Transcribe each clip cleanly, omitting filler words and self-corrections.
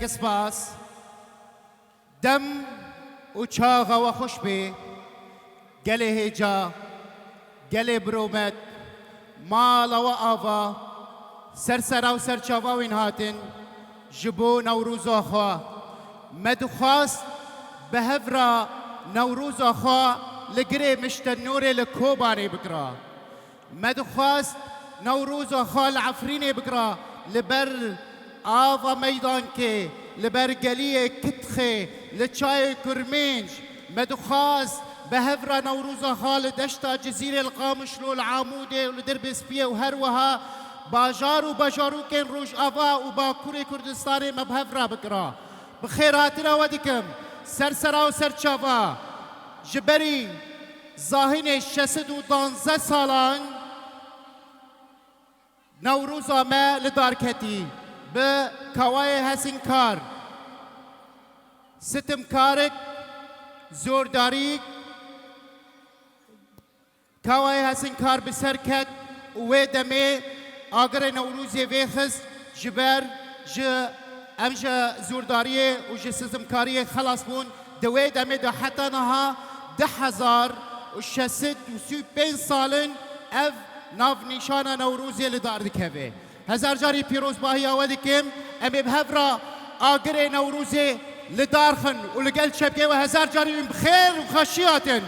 گلک سپاس دم و چاغ و خوش بی گل هجا گل برومت مال و آوا سرسرا و سرچاوا وین هاتن جبو نوروز آخوا مدخواست به هفرا نوروز آخوا لگره مشتر نور لکوبانی بگرا مدخواست نوروز آخوا لعفرینی بگرا لبر آوا میدان که لبر گلی کتخه لچای کرمینج مدخواست به هفرا نوروز آخوا لدشتا جزیره القامشلو العاموده ولدرب سپیه و هر وها باجار و باجارو کن روش آوا و باکوری کردستانی مبهفرا بگرا بخیراتنا ودیکم سرسرا و سرچاوا جبری زاهین 612 سالان نوروز ما لدارکتی به کوای هسینکار ستمکارک زورداری کوای هسینکار بسرکت و دمه آگر نوروزی ویخست جبر امجا زورداریه و ستمکاری خلاص بون دوی دمه ده حتی نها 10,635 سالن اف ناف نشان نوروزی لدار دکوه هزار جاری پیروز باهی آوه دکم امی بهفرا آگر نوروزی لدار خن و لگل شبکه و هزار جاری بخیر و خشیاتن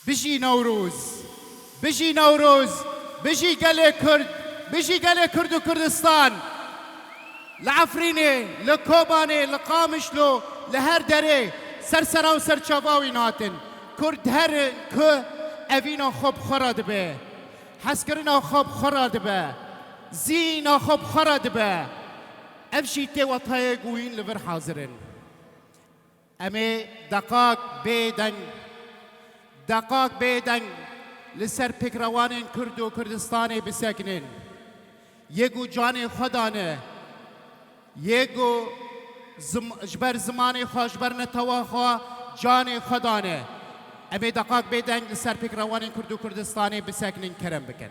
بجي نوروز بجي نوروز بجي قلي كرد بجي قلي كرد وكردستان لعفريني لكوباني لقامشلو لهر دري سرسرا وسرچاواوي ناتن كرد هر كو اوينا خوب خراد به حسكرنا خوب خراد به زينا خوب خراد به افشي تي وطايا قوين لبر حاضرين امي دقاق بيدن دقاق بیدن لسر پکروان کرد و کردستان بسکنن یگو جان خدانه یگو جبر زمان خوش بر نتوا خوا جان خدانه امی دقاق بیدن لسر پکروان کرد و کردستان بسکنن کرم بکن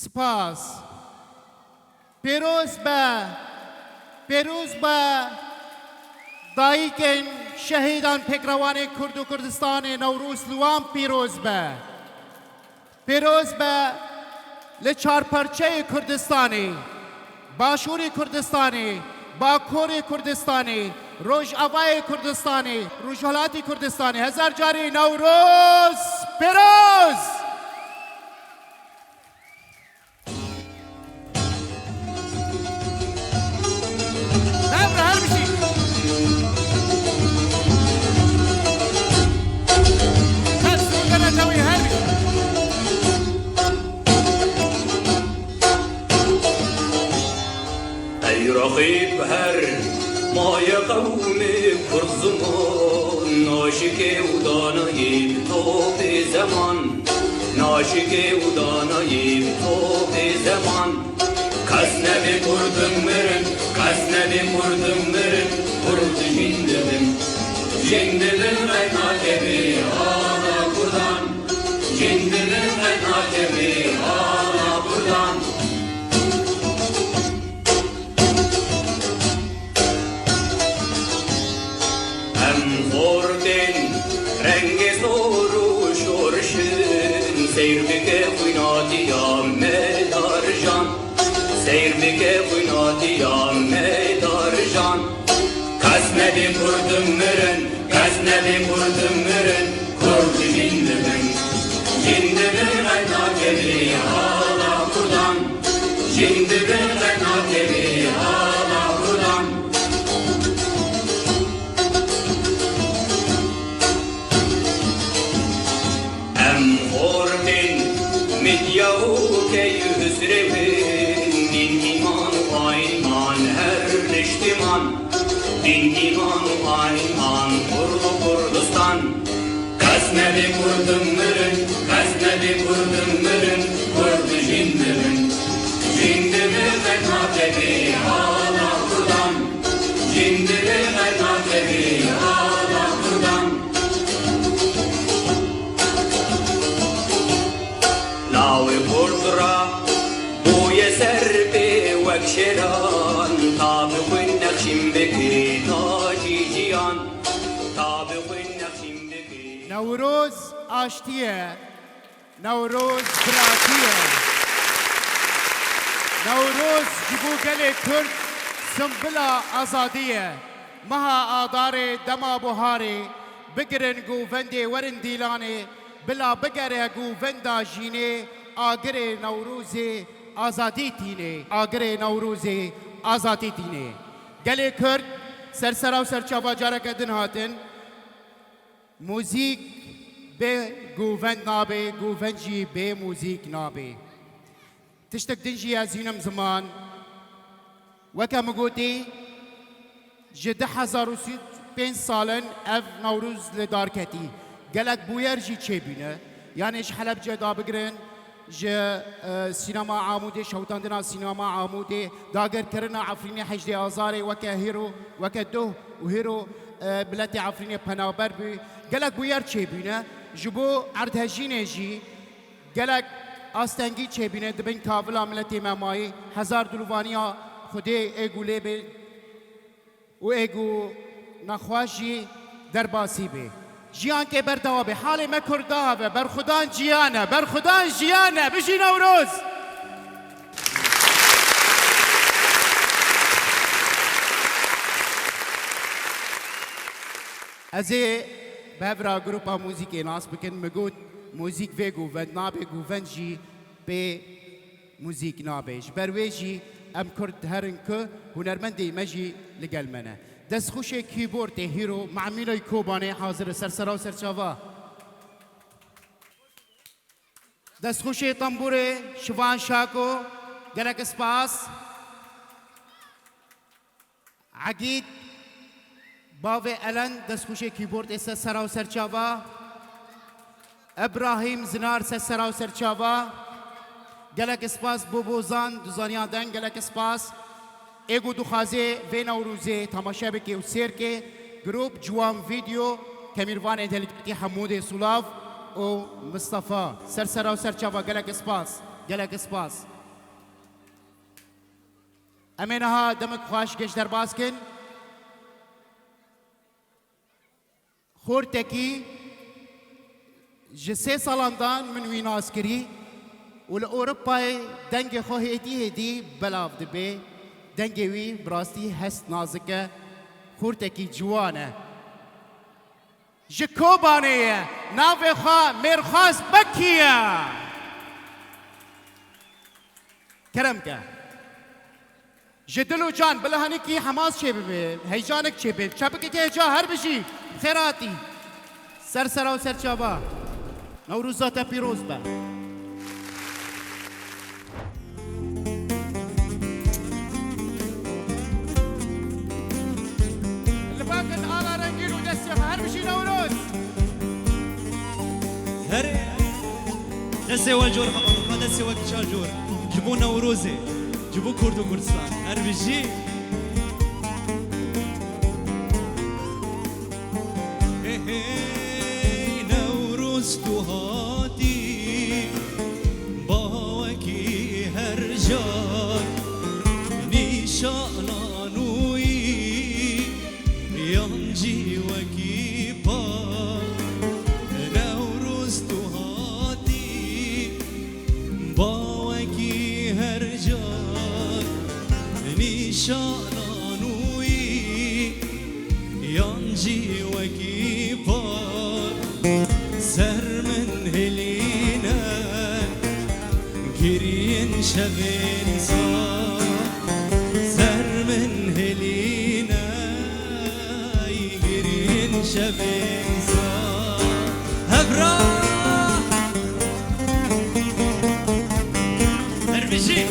سپاس پیروز با دایکن شهیدان پکروان کرد و کردستان نوروز لوام پیروز با لچار پرچه کردستانی باشوری کردستانی باکوری کردستانی روش آوای کردستانی روشالاتی کردستانی هزار جاری نوروز پیروز رقيب هر ما يقولي برزمان ناشك وداناي بطوب زمان ناشك وداناي بطوب زمان كسنا بكردم مرن كسنا بكردم مرن كرد جندلن غينا كبي آنا كردان جندلن غينا كبي آنا كردان رنگ زور و شورشن سیر بکه خویناتی یا میدار جان سیر بکه خویناتی یا میدار جان Gazneli kurdum mürün, gazneli kurdum mürün, kurdu jindimin. Jindimin ayna geli hala kurdan, jindimin ayna geli hala kurdan. Em hormin, midyahu key hüsrevin, din iman ayman her neştiman. Din iman ayman kurdu Kurdistan. Gazneli kurdum mürün, gazneli kurdum mürün, kurdu jindimin. Jindimin ayna geli hala kurdan, jindimin ayna geli hala kurdan. Lawi kurdura bu yeser be vekşeran, tabi khun nakşim beki taji cihan, tabi khun nakşim beki. نوروز آشتیه نوروز براتیه نوروز جبو گل کرد سنبلا آزادیه مها آدار دما بوهاره بگرن گو وندی ورن دیلانه بلا بگره گو وندا جینه آگره نوروز آزادی تینه آگره نوروز آزادی تینه گل کرد سرسرا و سرچاوا جارا کدن هاتن موزیک به گووند نابه گووند جی به موزیک نابه تشتک دنجی از اینم زمان وکم گوتی جده 1500 سالن اف نوروز لدار کتی گلک بویر جی چه بینه یعنی اش حلب جدا بگرن جه سینما عاموده شوتاندنا سینما عاموده داگر کرنا عفرینی حجد آزاره وکه هیرو وکه دو و هیرو بلدی عفرینی پنابر بی گلک بویر چه بینه جبو عردهجینه جی گلک آستنگی چه بینه دبین کابلا ملتی ممایی هزار دلوانیا خوده ایگو لیبه و ایگو نخواشی در باسی بی جیان که بردوابه حال مکردابه بر خدان جیانه بر خدان جیانه بشی نوروز ازه بهفرا گروپا موزیک ناس بکن مگود موزیک و گووند نابه گووند جی به موزیک نابهش برویجی ام کرد هرن که هنرمندی مجی لگل منه دست خوش کیبورد هیرو معمینای کوبانه حاضر سرسرا و سرچاوا دست خوش تنبور شوان شاکو گلک اسپاس عقید باوی الان دست خوش کیبورد سرسرا و سرچاوا ابراهیم زنار سرسرا و سرچاوا گلک اسپاس بوبوزان دوزانیان دن گلک اسپاس ایگو دخوازه و نوروزه تماشا بکی و سیر که گروپ جوان ویدیو کمیروان انتلیجنتی حمود سولاف و مصطفى سرسرا و سرچاوا گلک اسپاس گلک اسپاس امینها دمک خواش گش در باز کن خورتکی جسه سالاندان من ویناس کری و لأوروپای دنگ خواهی هدی بلاف دبی دنگی وی براستی هست نازکه خورتکی جوانه جکوبانه ناو خواه مرخواست بکیه کرم که جدلو جان بلهانی کی حماس چه ببه هیجانک چه ببه چپکی که جا هر بشی خیراتی سرسرا و سرچابا نوروزات پیروز به لباکن آلا رنگین و دستی هر بشی نوروز هر دسي والجور خبر دسي وكشار جور جبوا نوروزي جبوا كرد وكردستان هر بيجي نوروز تو هاتي باوكي هر جار نشانانوي ينجي وكي با نوروز تو هاتي باوكي هر جار نشانانوي ينجي وكيبار سر من هلينا كرين شبين صار سر من هلينا كرين شبين صار هبرا دربشي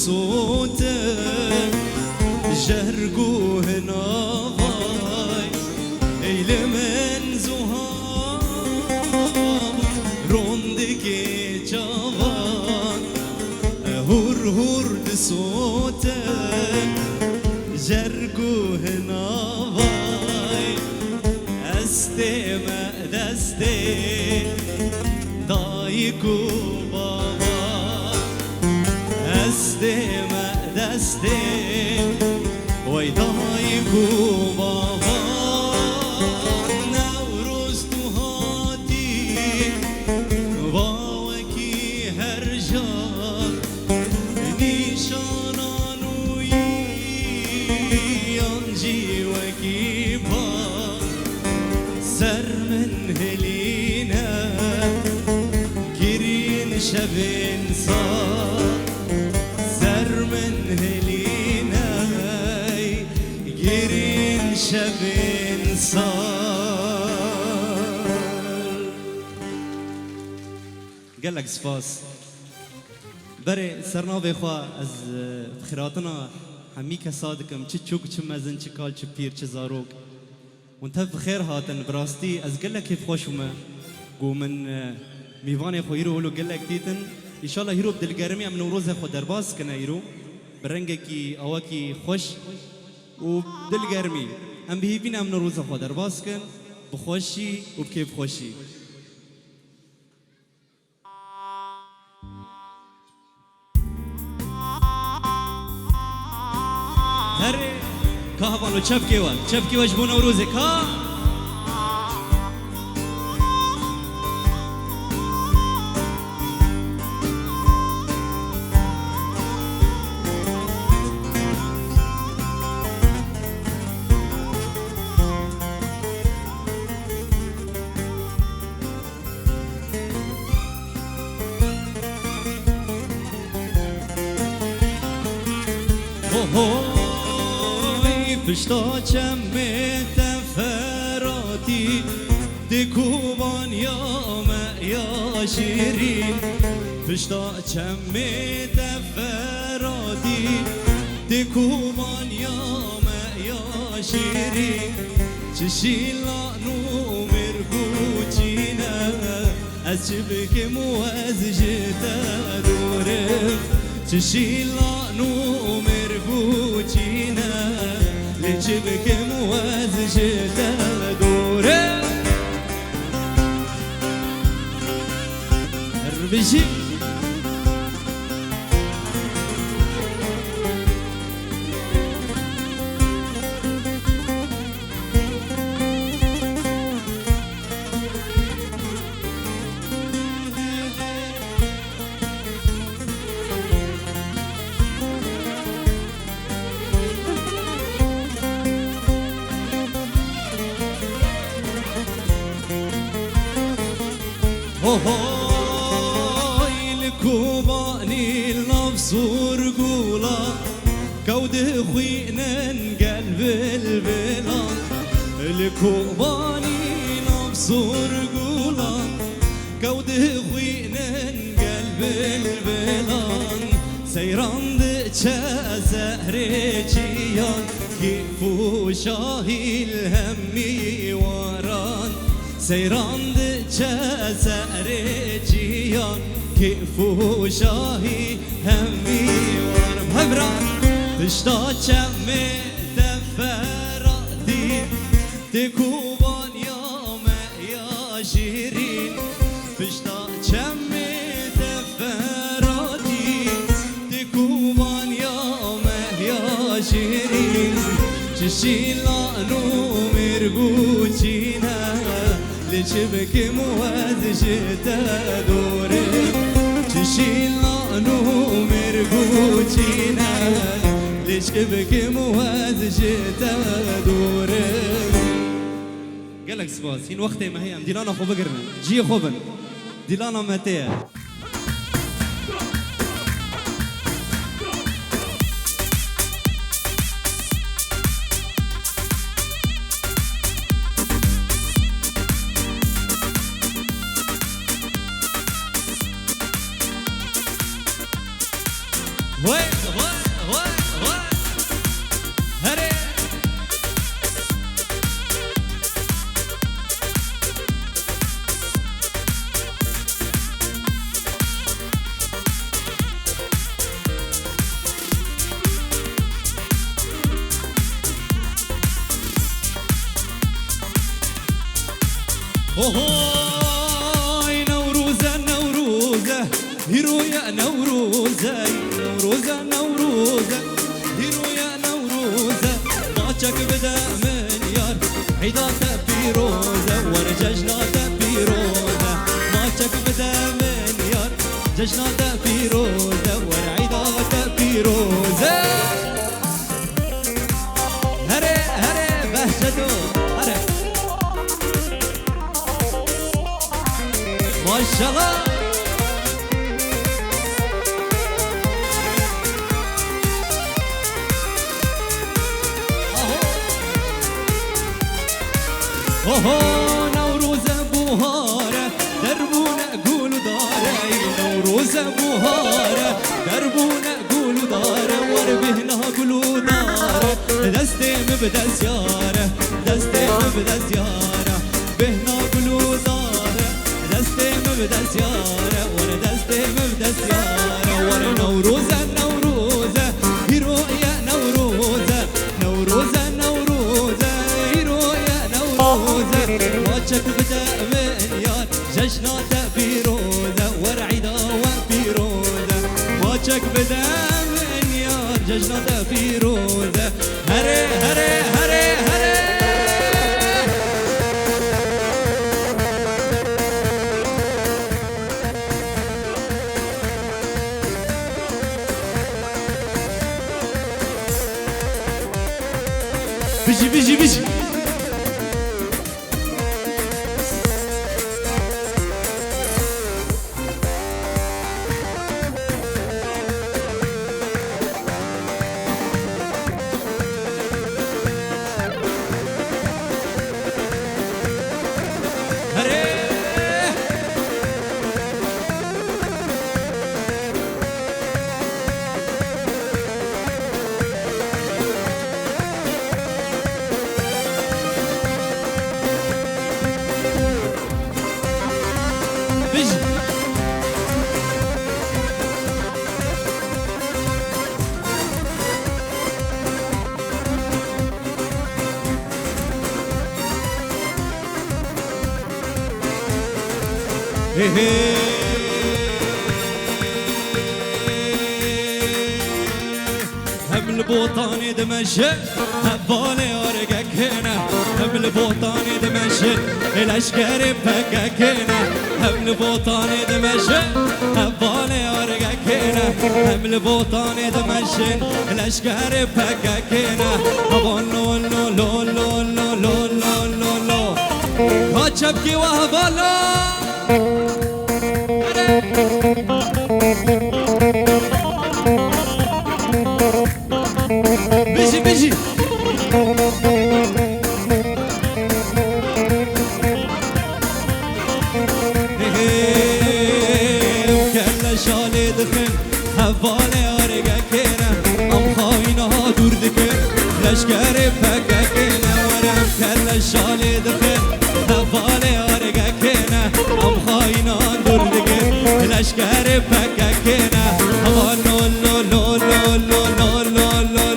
صوتك جرقو هنا ضاي ايل من زهاب روندك جوان هور هور صوتك جرقو هنا ضاي استمع دستي ضايقو دستي دستي ويضايقو بابا نوروز تهاتي باوكي هرجان نيشانانوي ينجي وكيبا سر من هلينا كرين شبين صار شبين صار قال لك سپاس بري سرنا بخوا از بخيراتنا هميك صادقم چه چوك چه مزن چه کال چه پیر چه زاروك وانت بخير هاتن براستي از قال لك كيف خوشوما قو من ميواني خو يرو ولو قال لك تيتن ان شاء الله يرو بدلقرمي من نوروز خو درباس كنا يرو برنگكي اواكي خوش ودلقرمي ام بهيبين ام نروز خو درباس كن بخوشي وبكيف خوشي هري كهبانو چبكي وجبو نوروزك ها هوي بشتا چمه تفراتی دکوبان یا شیرین بشتا چمه تفراتی دکوبان یا شیرین چشیلا نومر گوچینه از چبکم و از جتا دورم چشیلا نومر گوچینه لچبکم و از جتا دورم ربشی هوي الكوباني لفظور قولا كود خوينا قلب البلان الكوباني لفظور قولا كود خوينا قلب البلان سيران دچا زهرجيان كيفو شاهي الهمي وران سيران دچا زهرجيان كيفو شاهي همي ورم هبران پشتا چم دفراتی تکوبان یا شیرین پشتا چم دفراتی تکوبان یا شیرین چشیلانو مرگوچینه لچبک موزجتا دوره چشیلانو مرگوچینه لچبک موزجتا دوره قالك سباس هين وقتي ما هي ديلانا خو بقرنا جي خوبن ديلانا متى هاي نوروزة نوروزة هيرو يا نوروزة نوروزة نوروزة هيرو يا نوروزة ماتشك بدا من يار عيداتها بيروزة ورججناتها بيروزة ماتشك بدا من يار ججناتها بيروزة ورعيداتها بيروزة هري هري بهجتو هري ما شاء الله اوهو نوروز بوهاره دربونه قولوا داره نوروز بوهاره دربونه قولوا داره وربهنا قولوا داره دستي مبدا زياره دستي مبدا زياره بهنا قولوا داره دستي مبدا زياره ور دستي مبدا زياره ور نوروزه نوروزه هيرو يا نوروزه نوروزه نوروزه هيرو يا نوروزه ماتشك بدا من يار ججناته بيروزه ورعيده وبيروزه ماتشك بدا من يار ججناته بيروزه هري هري هري هري بيجي بيجي بيجي هم البوطاني دمشق هبالي ورقك هنا هم البوطاني دمشق الاشقر بفكك هنا هم البوطاني دمشق هبالي ورقك هنا هم البوطاني دمشق الاشقر بفكك هنا هبون لو لو لو لو لو لو لو لو لو هاتشبكي وهبالو بيجي بيجي كلا شالي دخن هفالي ارقك هنا ام خاينة دور دكن لشكري فكك هنا ورم كلا شالي دخن هفالي ارقك هنا ام خاينة دور دكن لشكري فكك هنا لو لو لو لو لو لو لو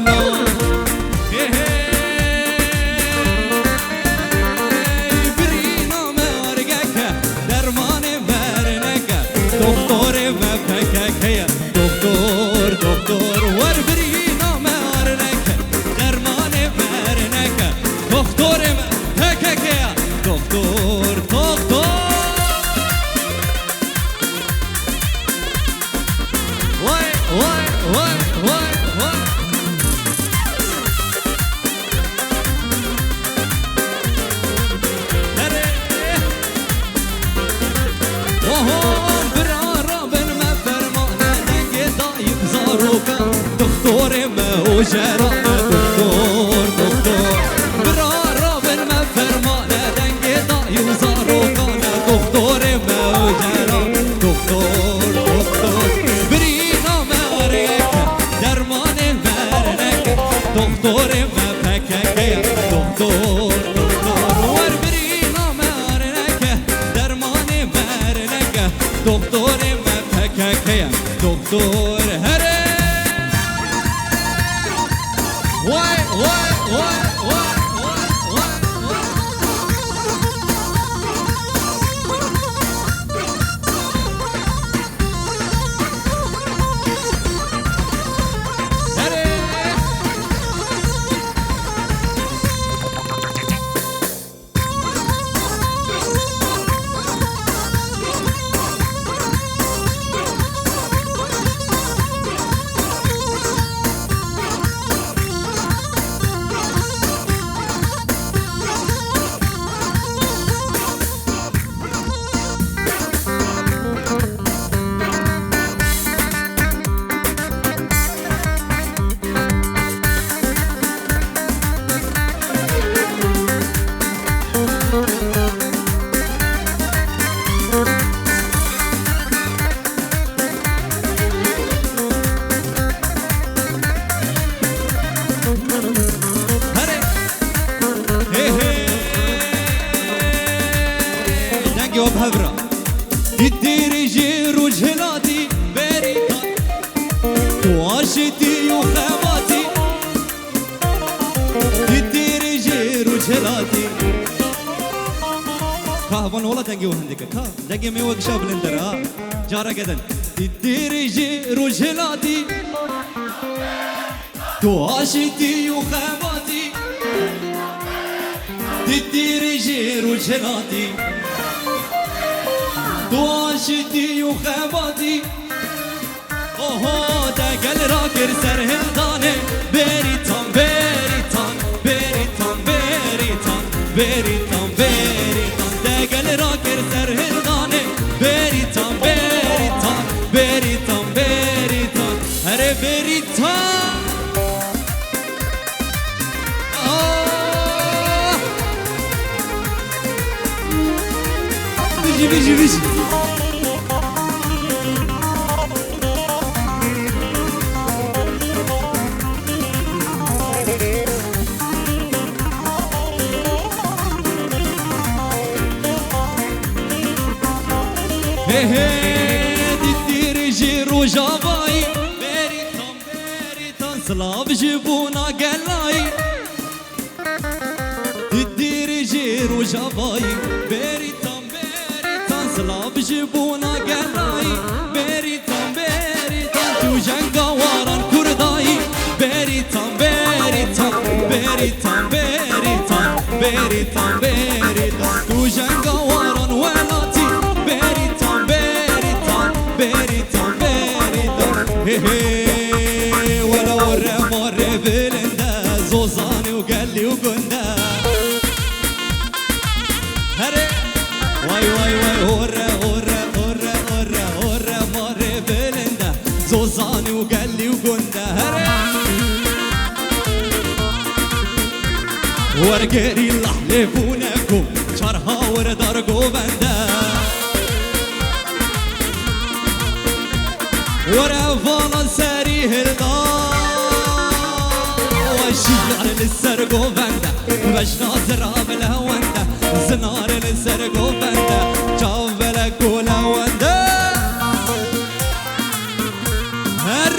وجران دكتور دكتور برا رابن ما فرمانه دنگ دای و زاروکانه دكتور ما وجران دكتور دكتور برینا مرک درمان مرنک دكتور ما پککه دكتور دكتور ور برینا مرنک درمان مرنک دكتور ما پککه دكتور هره Why? بهبرة الديرجي رجلاتي بريكان واشتي وخماتي الديرجي رجلاتي كهبان ولا تنجي وهندك كه تنجي مي وقشا بلندرا جارا جدن الديرجي رجلاتي واشتي وخماتي الديرجي رجلاتي دواشتي وخباتي اوه دقل راكر سرهندانه بريتان بريتان بريتان بريتان بريتان بريتان دقل راكر سرهندانه بريتان بريتان بريتان بريتان هره بريتان بيجي بيجي تدير وجاباي بريتان سلاف جبونا قلاي تدير وجاباي بريتان سلاف جبونا قلاي بريتان تو جنگا واران كرداي بريتان بريتان تو جنگا واران ولاتي بريتان ولو الرمار بلندا زوزاني وقالي وقندا هري واي هورا مار بلندا زوزاني وقالي وقندا هري ورقري لحلفونكم شرها وردرقو بندا ورفانا سريه الدار وشيار للسرقو بندا باش ناصر بالهوندا زنار للسرقو بندا جاوب لك ولوندا هر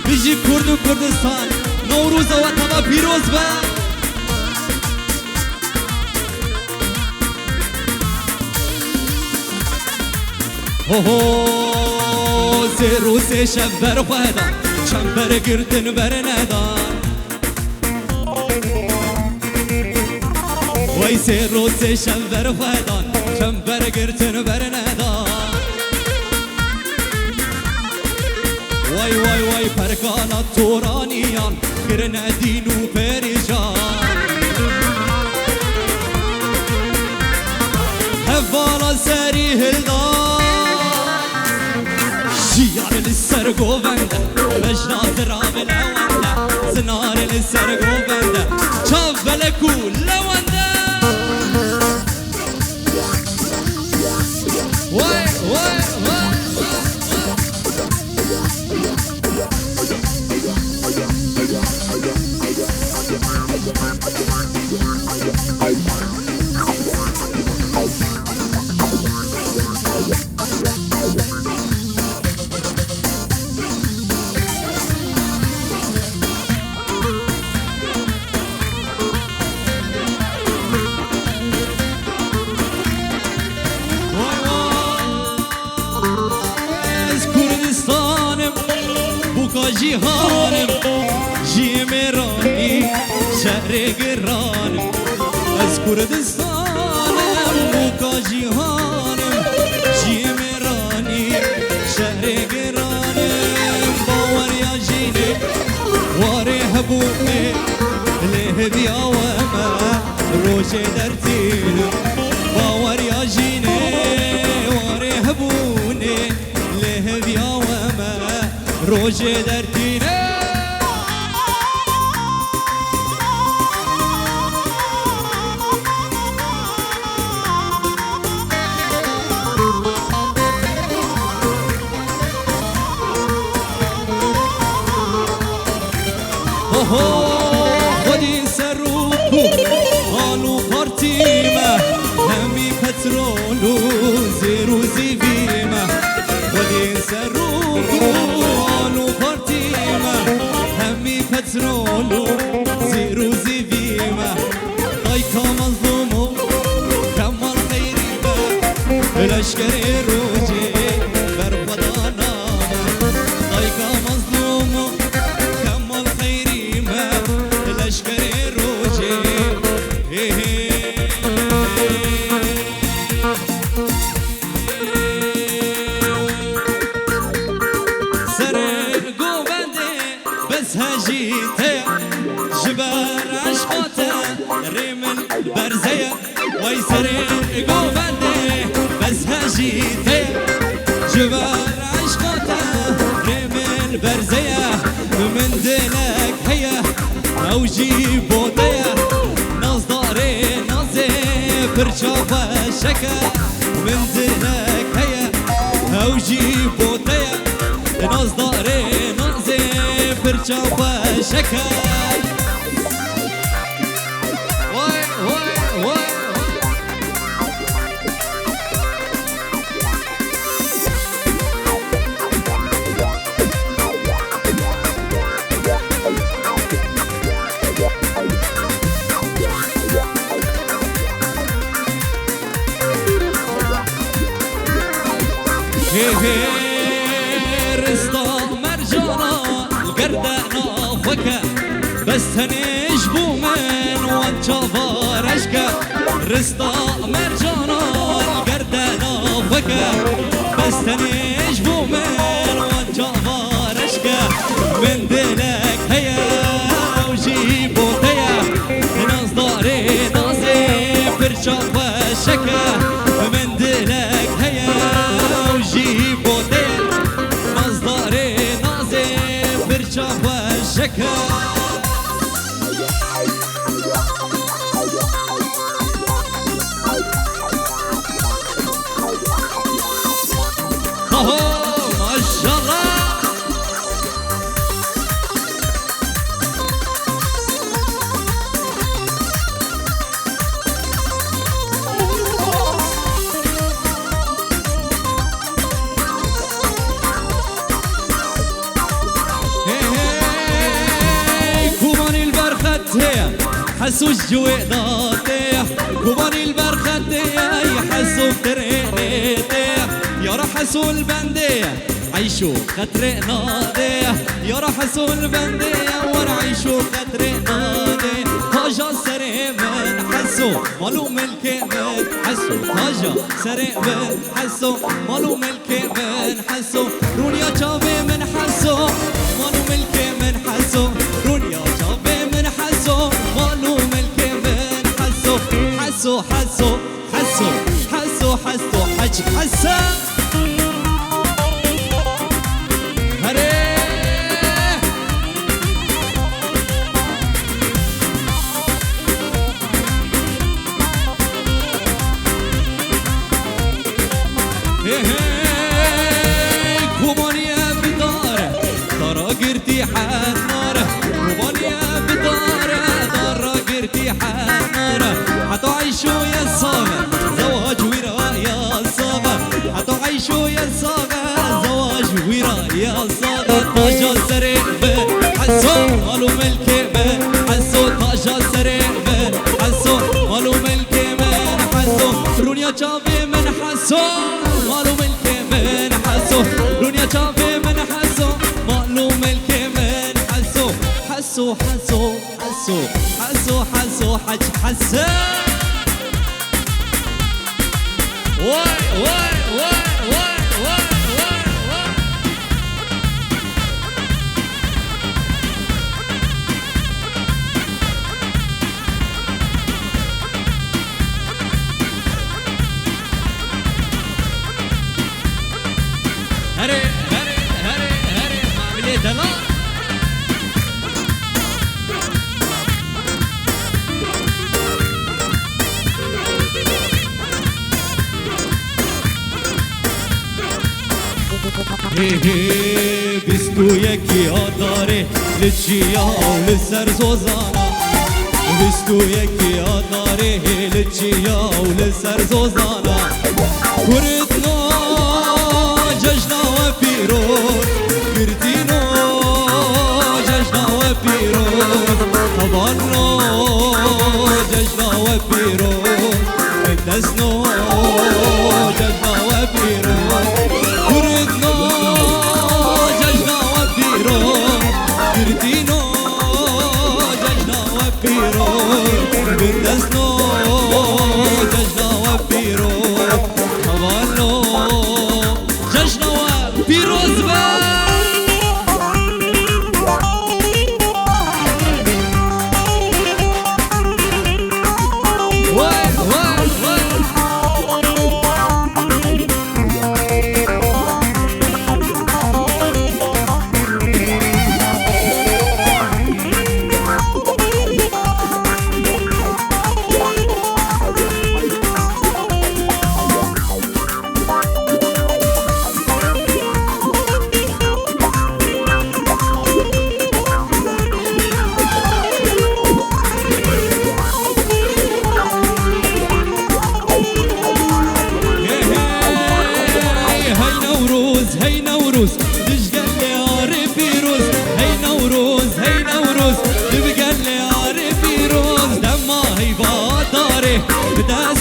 بيجي كرد وكردستان نوروز وطبا بيروز با هو زيرو سي شبر خدا شمبر گردن برندان وای زيرو سي شبر خدا شمبر گردن برندان وای پرکانا تورانیان گرندین و پریشان هفالا سری هلدان شیار لسر گوونده بجناز را بلونده لسرقو بنده شاف بلكو لونده واي واي واي جيهانم جي ميراني شهر قرانم از كردستانم بوكا جيهانم جي ميراني شهر قرانم باور يا جيني واري هبوني ليه بيا وما روشي درتينم باور يا جيني واري هبوني ليه بيا وما روشي درتينم خودی سروکو آلو پارتیمه همی پترولو زیرو زیویمه خودی سروکو آلو پارتیمه همی پترولو زیرو زیویمه دایکا مظلومو کمال خیریمه لشکری روجی بر خدا نامه دایکا مظلومو کمال خیریمه لشکری روجی سر گوبنده بس هجیته جبر عشقاته ریمن برزه وای سر گوبنده بس هجیته جبر عشقاته ریمن برزه من دلك هيا اوجي بوديا ناز داري نازي برشافة شكا من دلك هيا اوجي بوديا ناز داري نازي برشافة شكا واي واي واي رستا مرجانا القردانا فكا بس هنجبو من وانجا بارشكا رستا مرجانا القردانا فكا بس هنجبو من وانجا بارشكا من دلك هيا وجيبو تيا ناس داري نازي برشا وشكا من دلك هيا وجيبو تيا ناس داري نازي برشا وشكا ما شاء الله كوباني البرخة حسوا الجويداتي كوباني البرخة يحسوا بترقيتي يا راح حسوا البندية عيشوا خطر نادي يا راح حسوا البندية ورعيشوا خطر نادي هاجا سري من حسوا مالو ملكي من حسوا هاجا سري من حسوا مالو ملكي من حسوا رونيا جابي من حسوا مالو ملكي من حسوا رونيا جابي من حسوا مالو ملكي من حسوا حسوا حسوا حسوا حسوا حسوا حج حسا ريحة ناره روبانية بداره دار ريحة ناره حتعيشوا يا صاغة زواج وراء يا صاغة حتعيشوا يا صاغة زواج وراء يا صاغة طاجة سريع حسوا مالو ملكي حسوا طاجة سريع حسوا مالو ملكي حسوا رونيا جابي من حسوا مالو ملكي من حسوا رونيا جابي من حسوا مالو ملكي من حسوا حسوا حسوا حسوا حسوا حسوا حج حسوا واي واي واي واي واي واي هري هري هري هري ما عملي دلال بیستو یکی آداره لچیا و لسر زوزانا بیستو یکی آداره لچیا و لسر زوزانا کردنا جشنا و پیروز کردینا جشنا و پیروز طبعنا جشنا و پیروز دستنا جشنا و پیروز کردنا جشنا و پیروز کردینا جشنا و پیروز دستنا جشنا و پیروز طبعنا جشنا و پیروز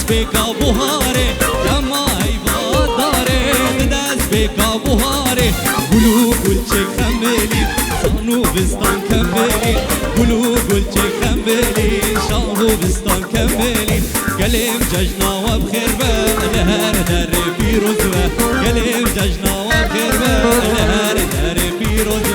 بيكا بوهاري لما هيبا داري نداس بيكا بوهاري قولوا قلتي كملي شانو بستان كملي قولوا قلتي كملي شانو بستان كملي قلم ججنا وبخير لهر دار بيروز قلم ججنا وبخير لهر دار بيروز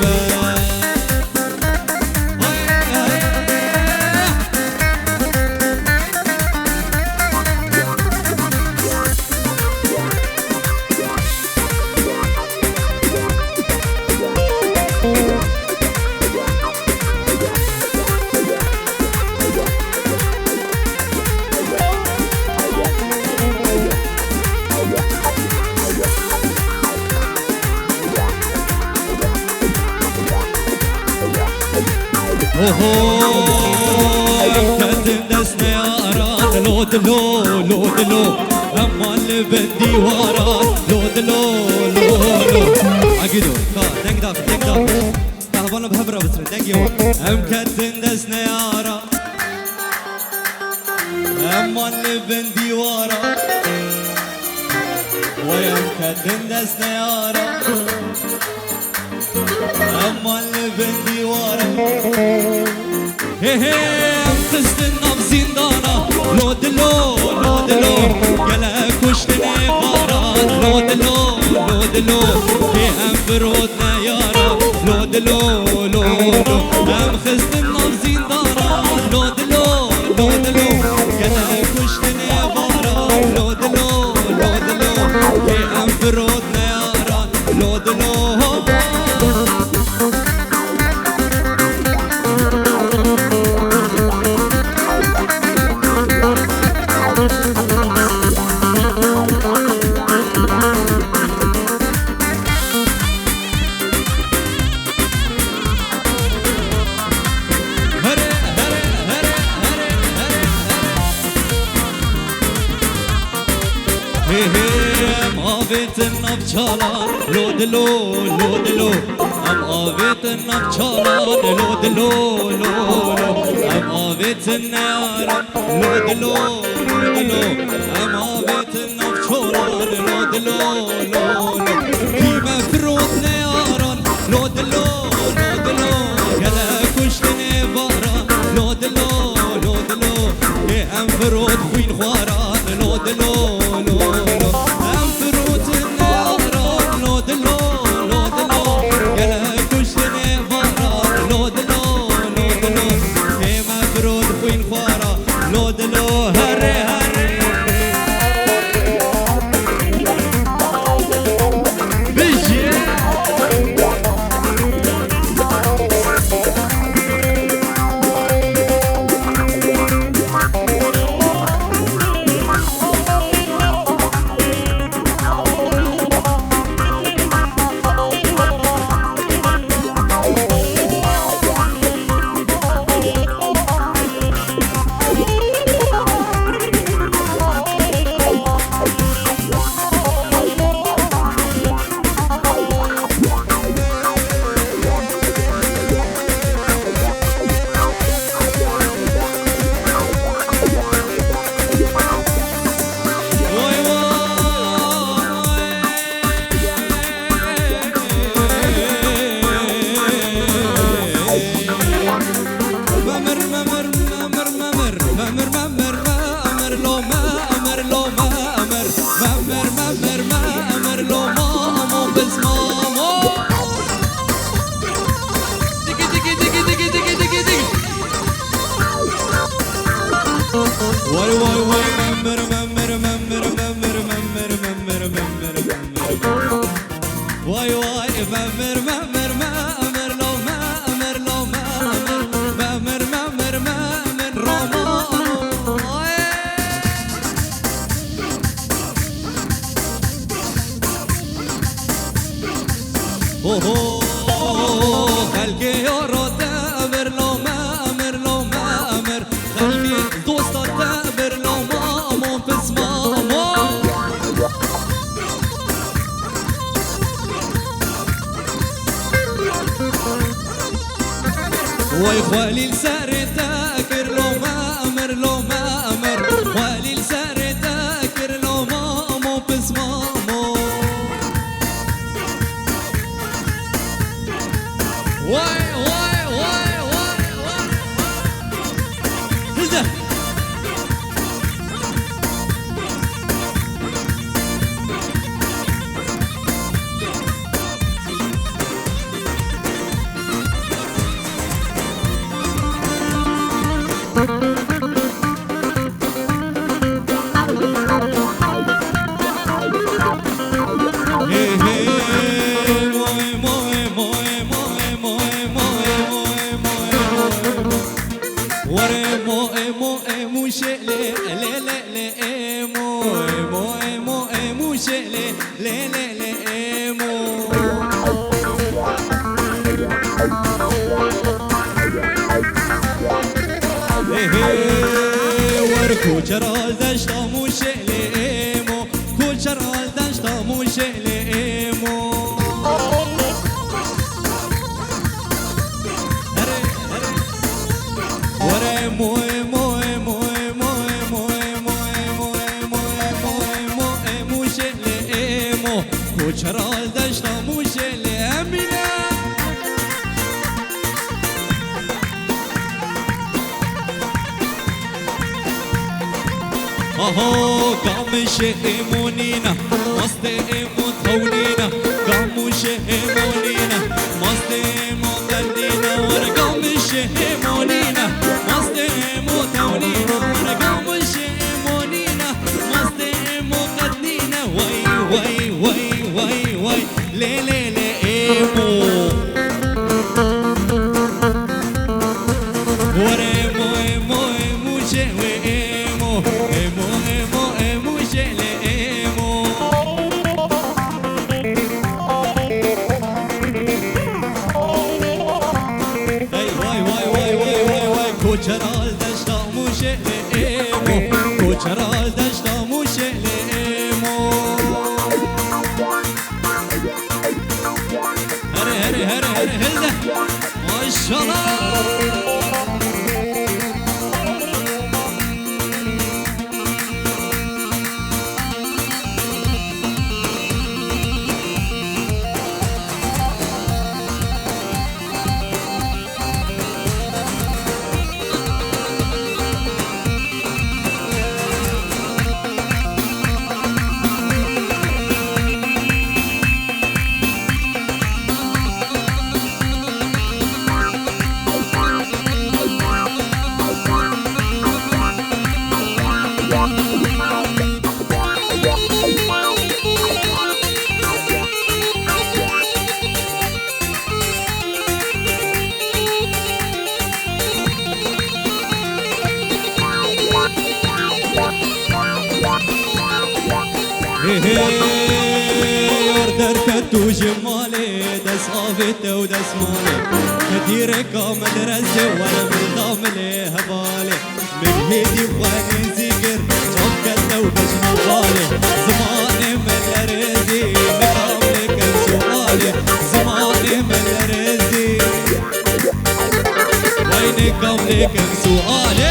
كاتم دسني أراد لو دلو لو دلو أما اللي بدي وراد لو دلو لو لو عقيدو دنك داك دنك داك تعبان بحبرة بسرعة دنك يو أم كاتم دسني أراد أما اللي بدي وراد ويا كاتم دسني أراد أما اللي بدي وراد قصدنا بزندانا لو دلو لو دلو قلق وشتني غارات لو دلو لو دلو هم برودنا يارا لو دلو لو لو هم خصدنا بزندانا لو دلو لو دلو قلق وشتني غارات لو دلو لو دلو هم برودنا يارا لو دلو ام آویت نفچالان لودلو لودلو ام آویت نفچالان لودلو لولو ام آویت نیارم لودلو لودلو ام آویت نفچالان لودلو لولو کی مفروض نیاران لودلو لودلو گله کشت نیواران لودلو لودلو که ام فرود خوین خواران لودلو لولو ام فرود نیاران لودلو لودلو گله کشت نیواران لودلو لودلو که ام فرود خوین خواران لودلو هره هره واي واي مامر مامر مامر لو مامر لو مامر مامر مامر مامر رومان اوه خلقي يورو تامر لو مامر لو مامر خلقي دوست تامر لو مامو بس مامو واي خالي لساري تاكر لو ما امر لو ما امر خالي لساري تاكر لو ما مو بس مامو واي واي واي واي واي هلدا كوچرال دشتا موشه لیمو كوچرال دشتا موشه لیمو وره موه موه موه موه موه موه موه موه موشه لیمو كوچرال دشتا موشه لیمو آها گامش ایمونینا مست ایمو تونینا گامش ایمونینا مست ایمو دردینا ور گامش ایمونینا مست ایمو تونینا ور گامش ایمونینا مست ایمو دردینا وای وای وای وای وای لی لی لی ایمو ور ایمو ایمو ایمو جوی ایمو ایمو ایمو ایمو جلی ایمو ای وای وای وای وای وای وای کوچرال دشتا مو جلی ایمو کوچرال دشتا مو جلی ایمو هري هري هري هلا ما شاء الله. يوردر كتو جمالي دس صافته ودس مالي كديرك مدرسة ولا من ضاملي هبالي من هيدي واني زيكر جوكته وبجنو بالي زماني من الرزي مقاملي كان سؤالي زماني من الرزي ويني قاملي كان سؤالي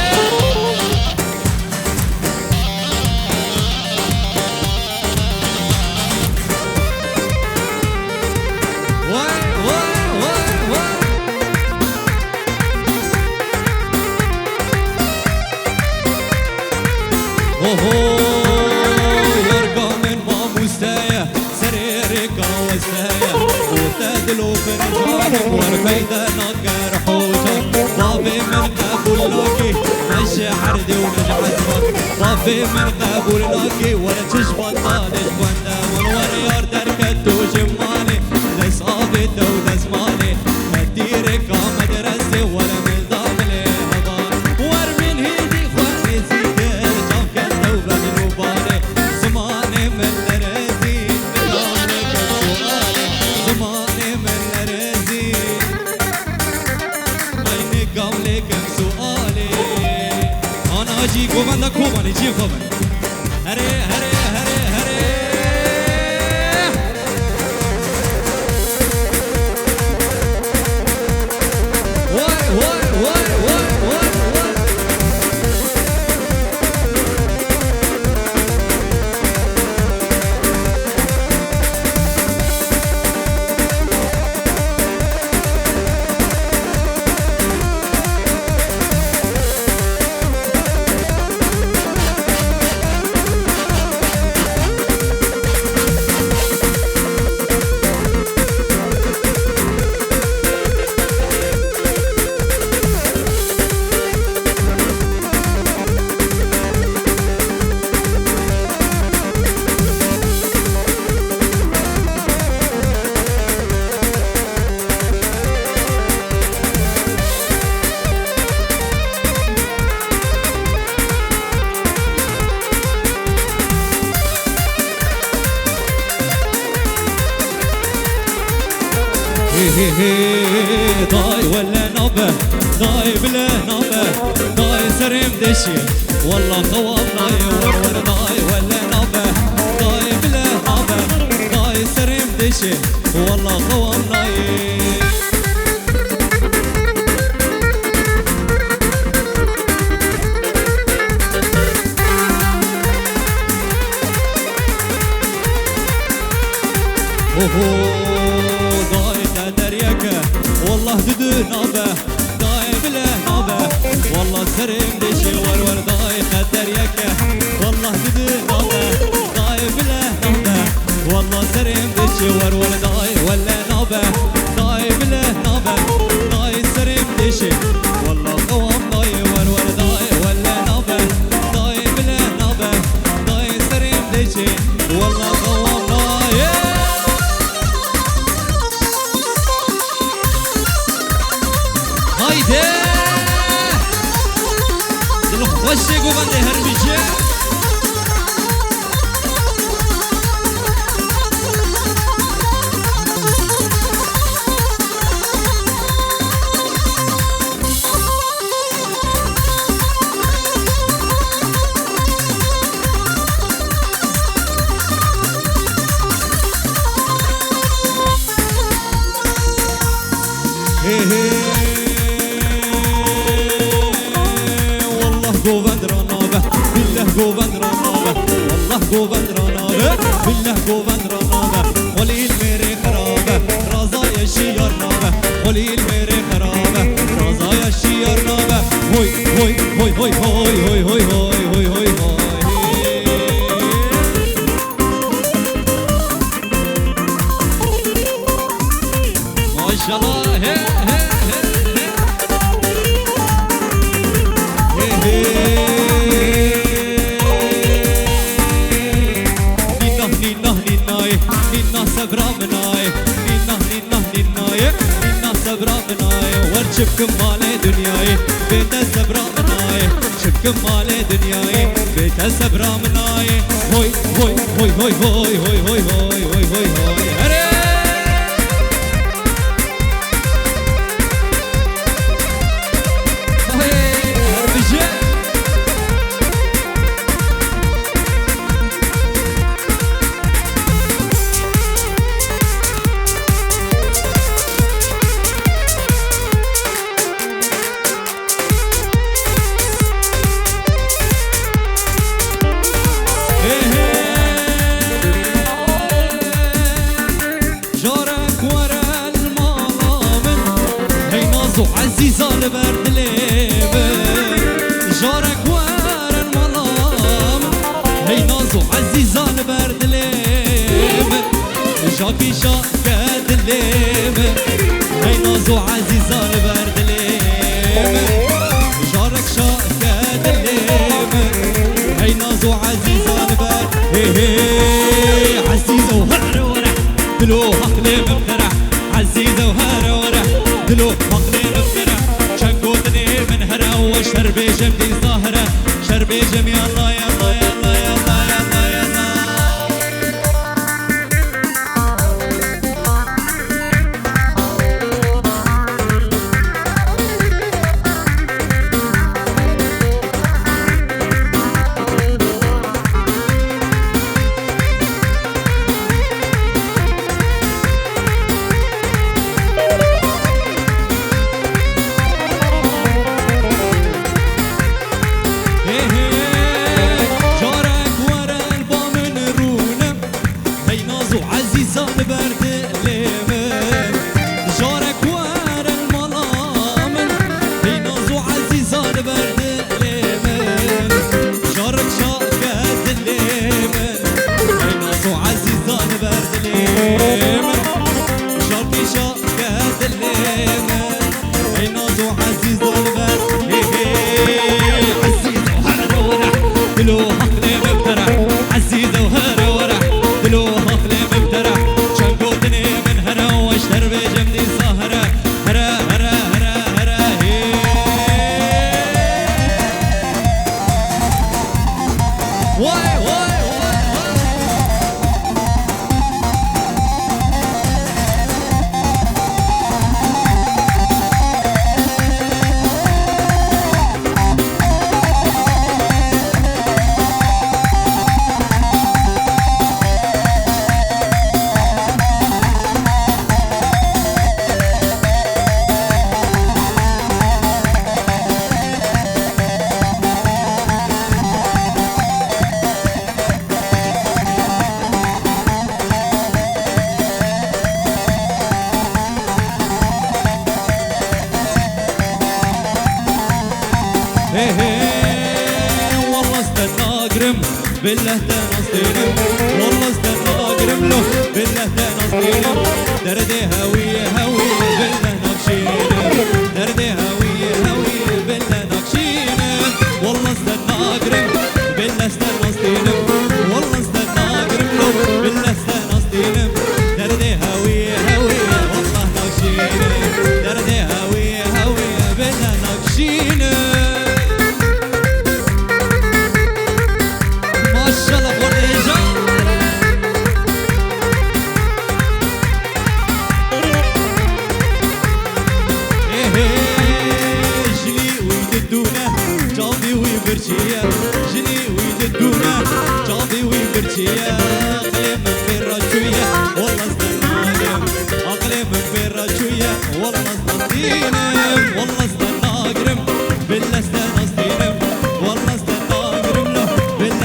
يرقى من ما مستايا سريرك وسايا وتدلو في رجالك ورفيدة نقر حوتك طافي من قبول لاكي مشي حردي ومش عزمك طافي من قبول لاكي ولا تشبط طالج وانت منور يردر كتو جمالي دس صافته ودس مالي مديرك مدرسة ولا من ضاملي هضان ورمين هيدي خواني زيكر جوكته وبجنو بالي زماني من الرزي بقاملي كان سؤالي زماني من الرزي ويني قاملي كان سؤالي أنا أجي قومنا كوماني جي قوماني هري هري هري هري ضاي ولا نوبة ضاي بلا نوبة ضاي سريم دشي والله خواب ضاي ورور ضاي ولا نوبة ضاي بلا نوبة ضاي سريم دشي والله خواب ضاي ضاي تدريك والله ددو نوبة ضاي بلا نوبة والله سريم دشي ورور ضاي تدريك والله ددو نوبة ضاي بلا نوبة والله سريم دشي ورور ضاي ولا نوبة ضاي بلا نوبة ضاي سريم دشي والله قوام ضاي ورور ضاي ولا نوبة ضاي بلا نوبة ضاي سريم دشي والله قوام ضاي هايدي دلو خوشي قوبان هرميجي قوبان رانابه والله قوبان رانابه بالله قوبان رانابه قليل ميري خرابه رازايا الشيار نابه قليل ميري خرابه رازايا الشيار نابه هوي هوي هوي هوي هوي هوي هوي هوي هوي هوي ما شاء الله هي هي شبكم مالي دنياي بيت الزبرا مناي شبكم مالي دنياي بيت الزبرا مناي هوي هوي هوي هوي هوي هوي هوي هوي هوي هوي هوي هري عزيزة لبرد ليبن جارك ورا الملام هي نازو عزيزة لبرد ليبن جاكي شاكد ليبن هي نازو عزيزة لبرد ليبن جارك شاكد ليبن هي نازو عزيزة لبرد هي عزيزة وهر ورا دلو هقلي مبترع عزيزة وهر ورا دلو شربي جمدي ظاهرة شربي جم يلا يلا يلا يلا يلا يلا والله استنى اقرم بالله تنصيرم والله استنى اقرم له بالله تنصيرم دردي هوية هوية بالله نقشينم دردي هوية هوية بالله نقشينم والله استنى اقرم بالله استنصيرم والله استنى اقرم له بالله استنصيرم دردي هوية هوية والله نقشينم دردي هوية هوية بالله نقشينم جني ويددونا جابي ويبرشية أقلي من فراشوية والله استناقرم أقلي من فراشوية والله استناقرم والله استناقرم بالله استناقرم والله استناقرم له بالله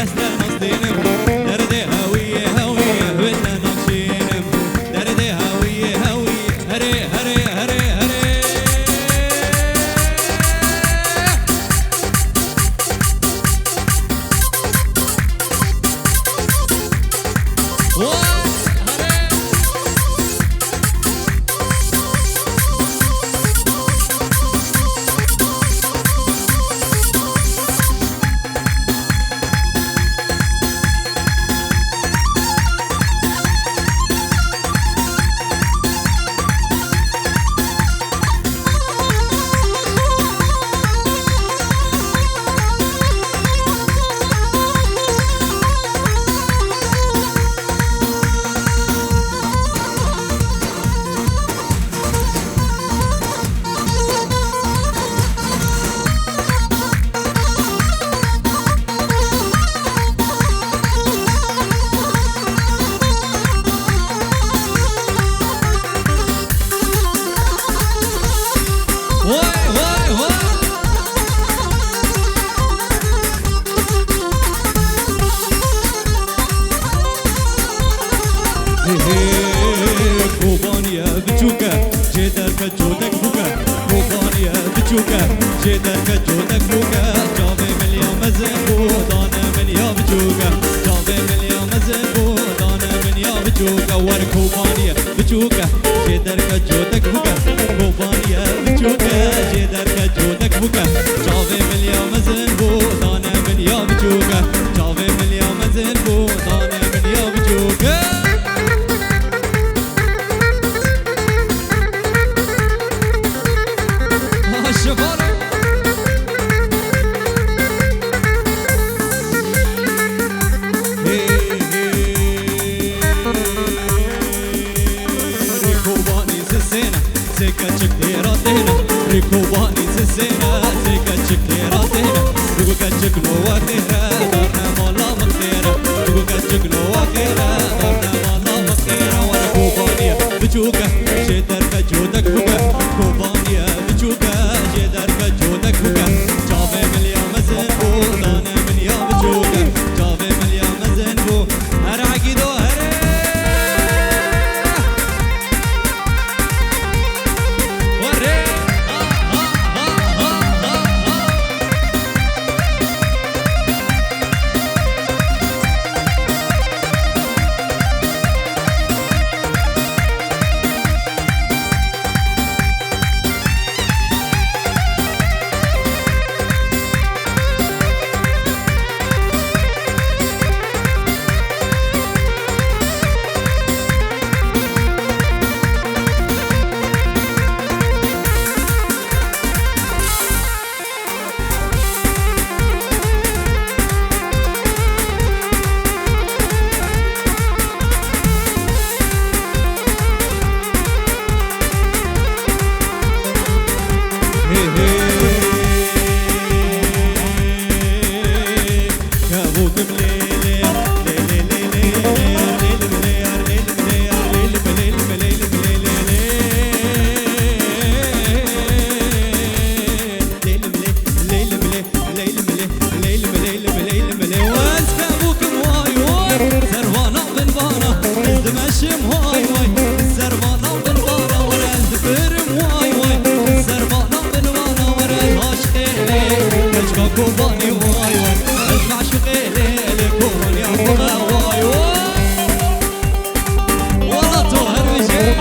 جودك بوكا كوبانيا بجوكا جدك جودك بوكا جابي مليون مزبو دانا من يا بجوكا جابي مليون مزبو دانا من يا بجوكا ور كوبانيا بجوكا جدك جودك بوكا كوبانيا بجوكا جدك جودك بوكا جابي مليون مزبو دانا من يا بجوكا جابي مليون مزبو دانا من يا بجوكا ركوباني زينا زيكا شكيراتنا ركوكا شكنو واخيرا دارنا مولا مخيرا ركوكا شكنو واخيرا دارنا مولا مخيرا وركوبانيا بجوكا جدركا جودك بوكا كوبانيا بجوكا جدركا جودك بوكا جابي مليا مزن بو دانا من يا بجوكا جابي مليا مزن بو هر عقيدو هر كوباني واي واي اسمع شغيلي لكون يا حما واي واي والله طوهر وجهي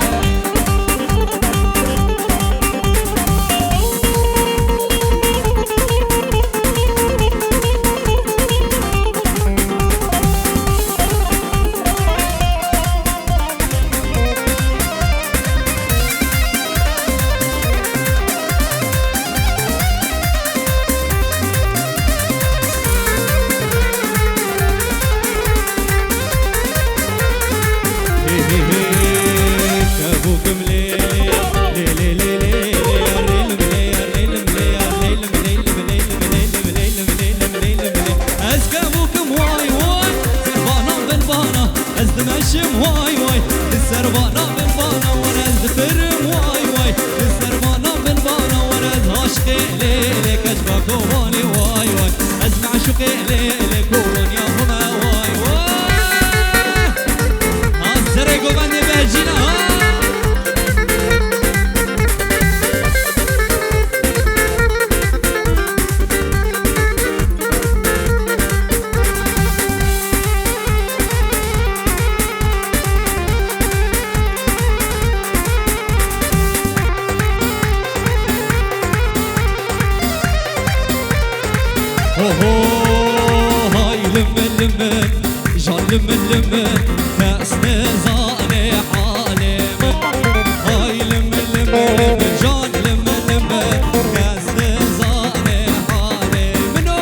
واي واي السربانة بالبانة وانا الزفرم واي واي السربانة بالبانة وانا الهاشقي ليلي كشفا كوباني واي واي اسمع شقي ليلي كون يا هما واي واي السرقو بني بهجينا هاي لمن جان لمن كاس نزاني حالي هاي لمن جان لمن كاس نزاني حالي منو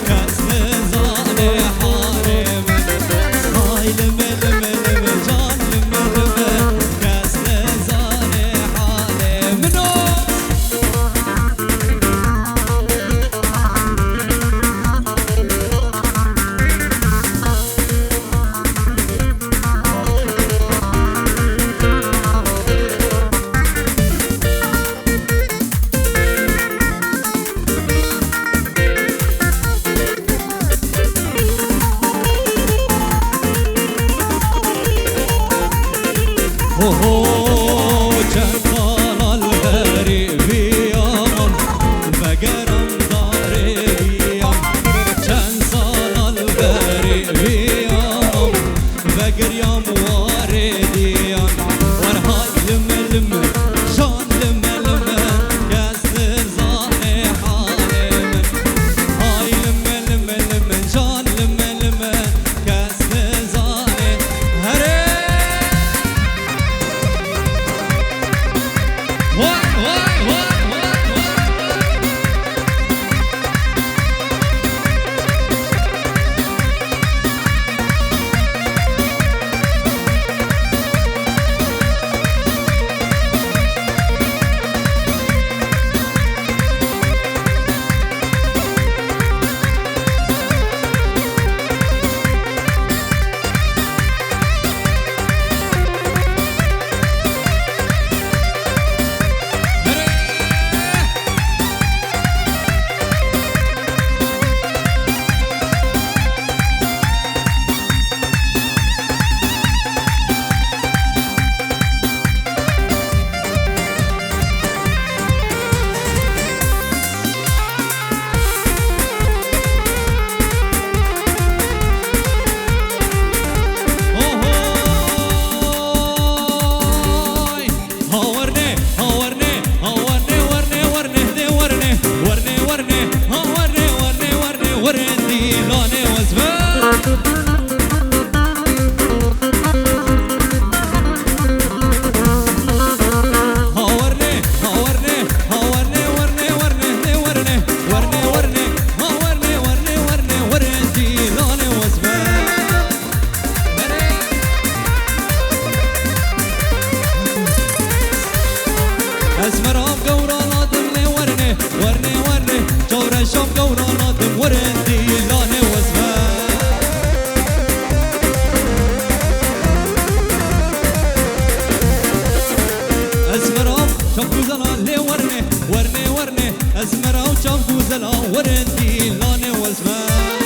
كاس نزاني حالي أزمرة وشاف جوزلا ورندي لاني وزمان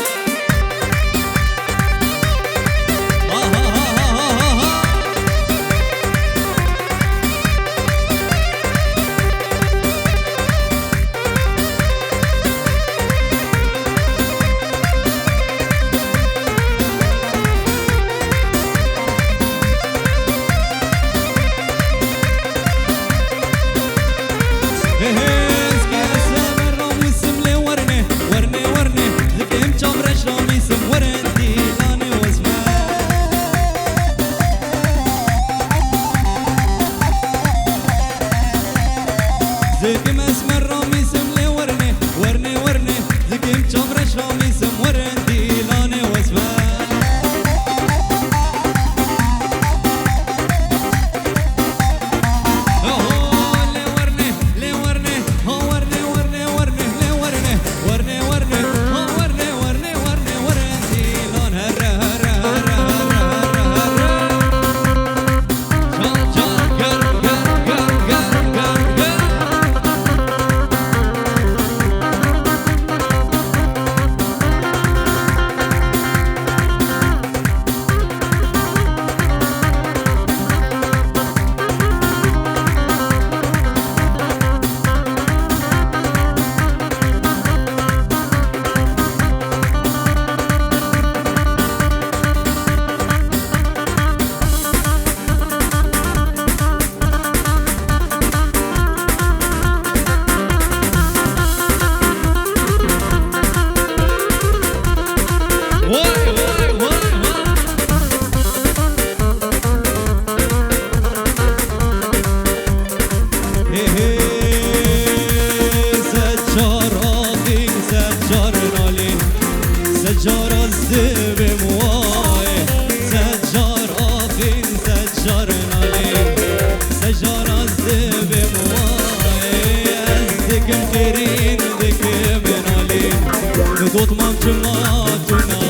دوت مام جمعتنا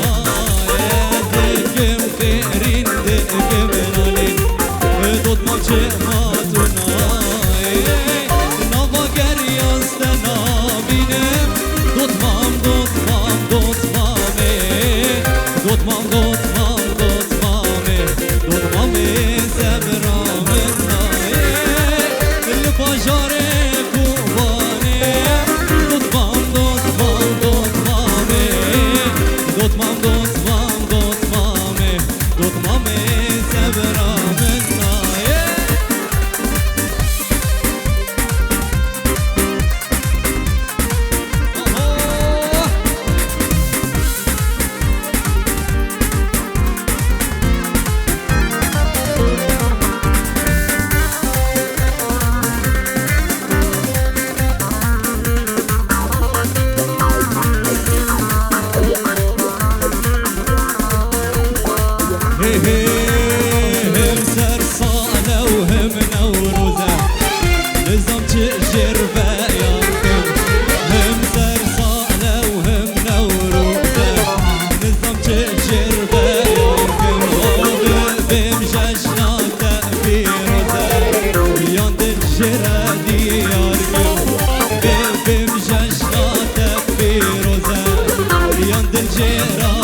دكم خيرين دكم نالين دوت مام جمعتنا نوا گریاستنا بینم دوت مام دوت مام دوت مامه دوت مام دوت مام دوت مامه دوت مامه زبرامنا الباجار کوبانه دوت مام دوت مام دوت مامه دوت مام دوت مام دوت مامه دوت مامه زبرامنا هم سرسانة وهم نوروزة نظام تأجر بيانكم هم سرسانة وهم نوروزة نظام تأجر بيانكم بمججنا تأبيروزة ياند الجرى دياركم بمججنا تأبيروزة ياند الجرى